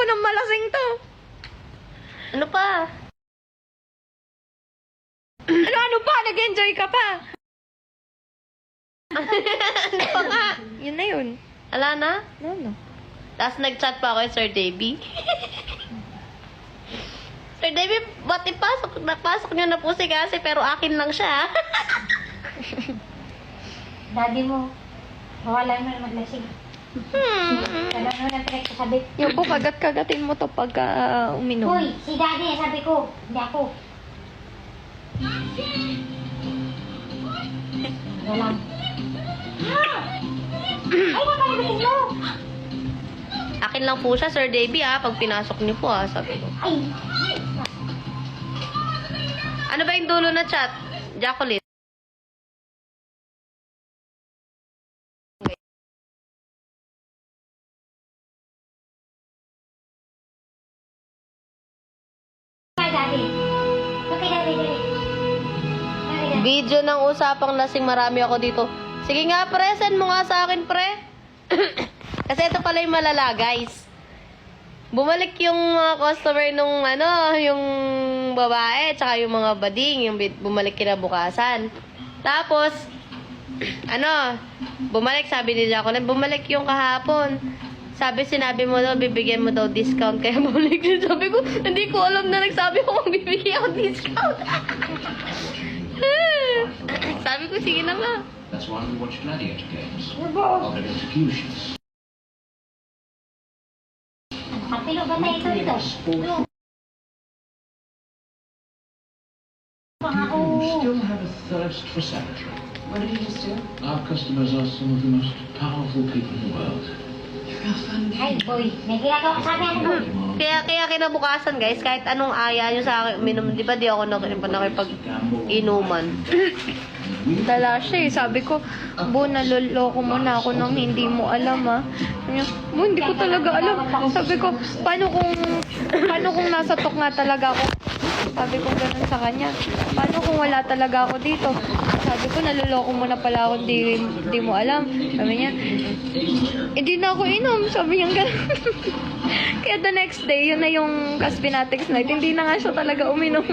Ayoko nang malasing to. Ano pa? Ano pa? Nag-enjoy ka pa. Ano pa nga? Yun na yun. Ala na? No. Tapos nag-chat pa ako kay Sir Davey. Sir Davey, ba't napasok niyo na po si kasi pero akin lang siya. Daddy mo, mawala mo na maglasing. Alam mo na pinagsasabi. Yung po, kagat-kagatin mo to pag uminom. Hoy, si Daddy, sabi ko, hindi ako. Ano lang. Ay, napalimutin mo! Akin lang po siya, Sir Davey, pag pinasok niyo po, sabi ko. Ay! Ano ba yung dulo na chat? Jacqueline? Kay Daddy. Kay Daddy, Daddy. Video ng usapang lasing, marami ako dito. Sige nga, pre, send mo nga sa akin, pre. Kasi ito pala yung malala, guys. Bumalik yung mga customer nung yung babae, tsaka yung mga bading, yung bumalik kinabukasan. Tapos, bumalik, sabi ni Jacqueline, bumalik yung kahapon. Sinabi mo daw, bibigyan mo daw discount, kaya bumalik siya. Sabi ko, hindi ko alam na nagsabi ko kung bibigyan ako discount. Sabi ko, sige na nga. That's why we watch gladiator games. Other executions. Kapilo ba tayo ito? Sport. Ako. You still have a thirst for savagery. What did you just do? Our customers are some of the most powerful people in the world. You're real fun. Ay, boy. May ginagawa ka sa akin, ano, boy? Kaya kinabukasan, guys, kahit anong aya nyo sa akin, minum, di ba di ako nakipag-inuman. Dala siya eh. Sabi ko, Bu, naloloko mo na ako nang hindi mo alam Sabi niya, Bu, hindi ko talaga alam. Sabi ko, paano kung nasa tok nga talaga ako? Sabi ko ganun sa kanya. Paano kung wala talaga ako dito? Sabi ko, naloloko mo na pala ako, hindi mo alam. Sabi niya, hindi na ako inom. Sabi niya ganun. Kaya the next day, yun na yung Caspinatics night. Hindi na nga siya talaga uminom.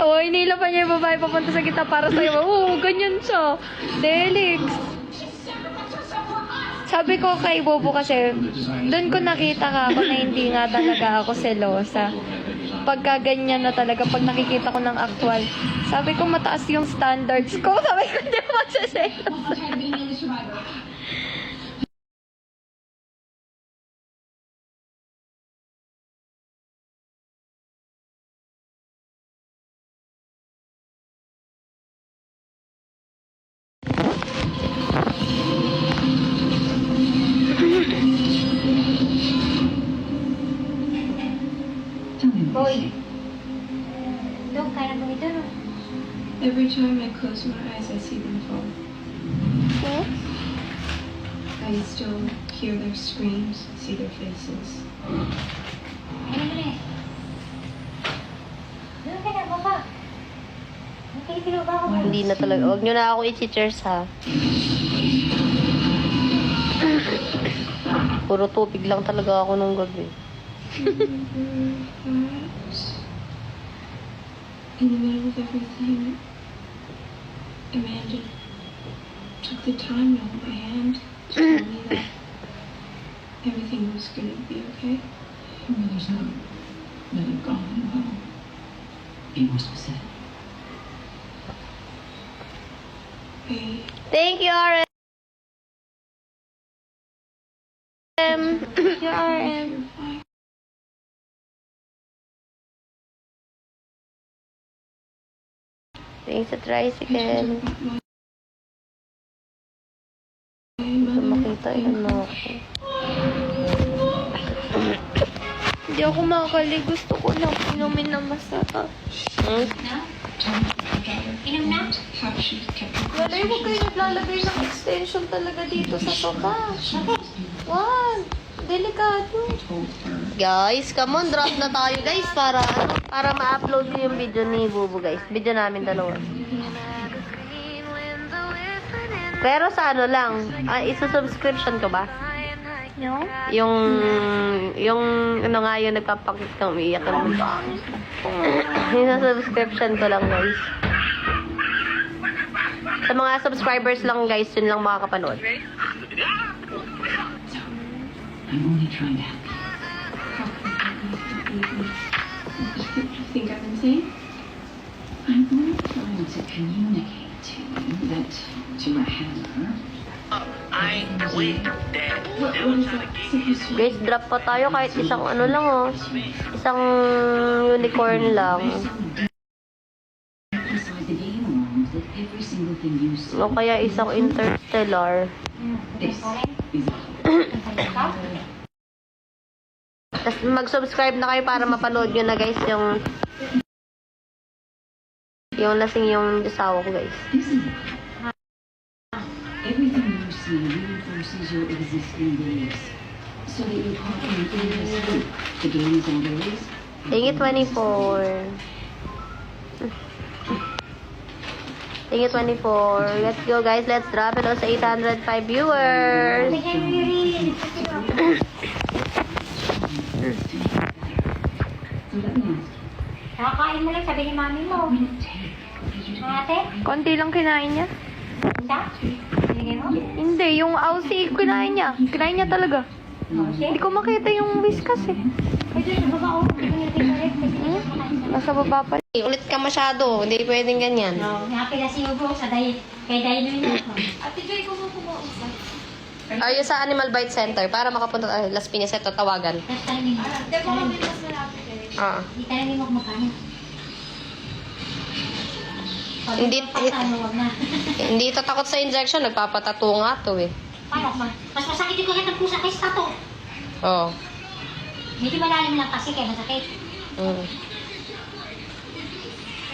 Oo, inila pa niya yung babae papunta sa kita para sa'yo. Oo, ganyan siya. Delix. Sabi ko kay Bobo kasi, doon ko nakita ka ako na hindi nga talaga ako selosa. Pagka ganyan na talaga, pag nakikita ko ng actual, sabi ko mataas yung standards ko. Sabi ko, hindi mo magsaselosa. Boy. Doon, kaya mo ito, no? Every time I close my eyes, I see them fall. Huh? I still hear their screams, see their faces. Ano mo na eh? Doon ka na, baba. Nakikilo ba ako? Hindi na talaga. Huwag nyo na ako i-cheers, ha. Puro tubig lang talaga ako nung gabi. In the middle of everything, Amanda took the time to hold my hand, to tell me that everything was going to be okay. Your mother's not really gone well. Be more specific. I Thank you, RM. Your RM. Thanks sa tricycle. Sa makita yun ako. Hindi ako makakali. Gusto ko lang inumin na masarap. Inom na? how she kept her Walay, huwag kayo naglalagay ng extension talaga dito sa sofa. Wag! Delikado. Guys, come on, drop na tayo guys para ma-upload yung video ni Bubu guys. Video namin dalawa. Pero sa ano lang, isusubscription ko ba? No? Yung ano nga yung nagpapakita ng umiiyak naman. Yung sa subscription ko lang, guys. Sa mga subscribers lang, guys, yun lang makakapanood. I'm only trying to help You think I'm insane? you. I'm only trying to communicate to you that to a hammer. What is that supposed to Guys, drop pa tayo kahit isang ano lang, oh. Isang unicorn lang. Inside the game alone that every single thing you see O kaya isang interstellar. this is Tapos mag-subscribe na kayo para mapanood nyo na, guys, yung lasing yung asawa ko, guys. isn't it? Everything you see reinforces your existing beliefs. So that you're caught in an endless loop. The game is always Thank you, 24. Thank you, 24. Let's go, guys. Let's drop it sa 805 viewers. Bigyan mo yung rin. So let me ask Nakakain mo lang, sabi ni mami mo. you, take Ate, Konti lang kinain niya. isa? Binigay mo? Hindi, yung Aussie, kinain niya. Kinain niya talaga. Hindi ko makita yung whiskas eh. Pwede sa baba ako. Hindi ko nilagay sa ref. Nasa baba pa. Ulit ka masyado. Hindi pwedeng ganyan. Nakapila si Ugo sa diet. Kay Dino yun ako. Ayun sa Animal Bite Center para makapunta tayo. Las Piñas ito, tawagan. Tapos tanongin mo. Hindi tanongin mo kung magkano. Pag Hindi- magkano, wag na. Hindi ito takot sa injection. Nagpapatato nga to eh. Paano ma? Mas masakit yung kagat ng pusa kaysa tato. Oo. Medyo malalim lang kasi kaya masakit. Mm.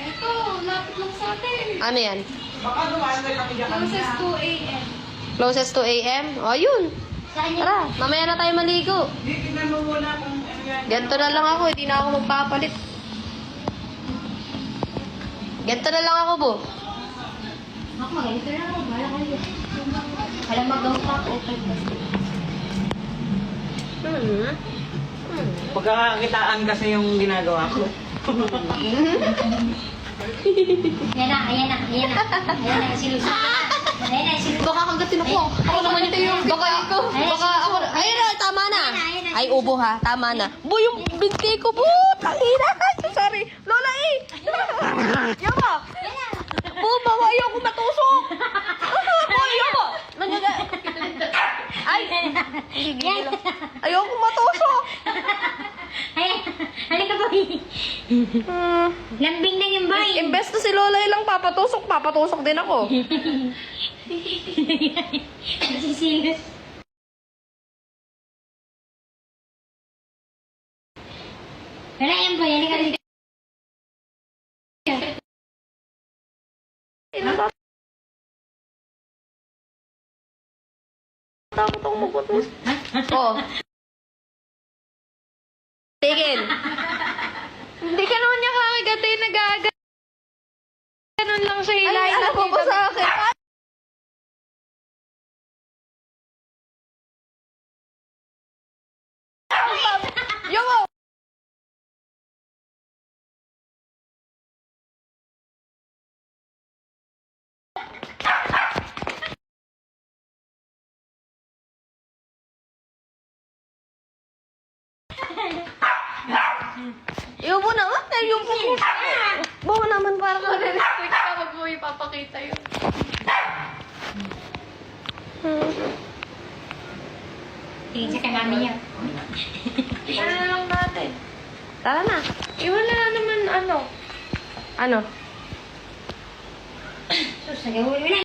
Ito, lapit lang sa atin. Ano yan? Closest 2 a.m. Closest to AM? O, yun. Saan yun? Tara, mamaya na tayo maligo. Ganito na lang ako. Hindi na ako magpapalit. Ganito na lang ako, bo. Ako magalito na ako. Wala kayo. Wala magawa pa ako. Pagkakakitaan kasi yung ginagawa ko. Ayan na, ayan na, ayan na. Ayan na yung sinusunod. Ayan na yung sinusunod. Baka kagatin ako. Ako naman ito yung... Baka ako... Ayun na, tama na. Ay, ubo ha. Tama na. Bu, yung binti ko, bu. Tangina. Sorry. Lola, eh. Yama. Bu, bawa. Ayoko matusok. Bu, ayoko. Ay. Ayoko matusok. Ayan, halika ba? Lambing na yung bay. Imbes na si Lola ilang papatusok din ako. Nasisilos. Wala yan boy, halika rin. Takot ako maputus. Oh. Tigil. Hindi ka naman niya kakagatin, nagaga. Ganun lang siya Ay, hilahin. ano po ba sa akin? Yung Iubo naman. Iubo ko. Bawa naman para ka. Restrict ka, wag mo ipapakita yun. Tingin siya kay mami niya. Ano na lang natin? Tara na. Wala naman ano. Ano? Sus, nagawin mo na.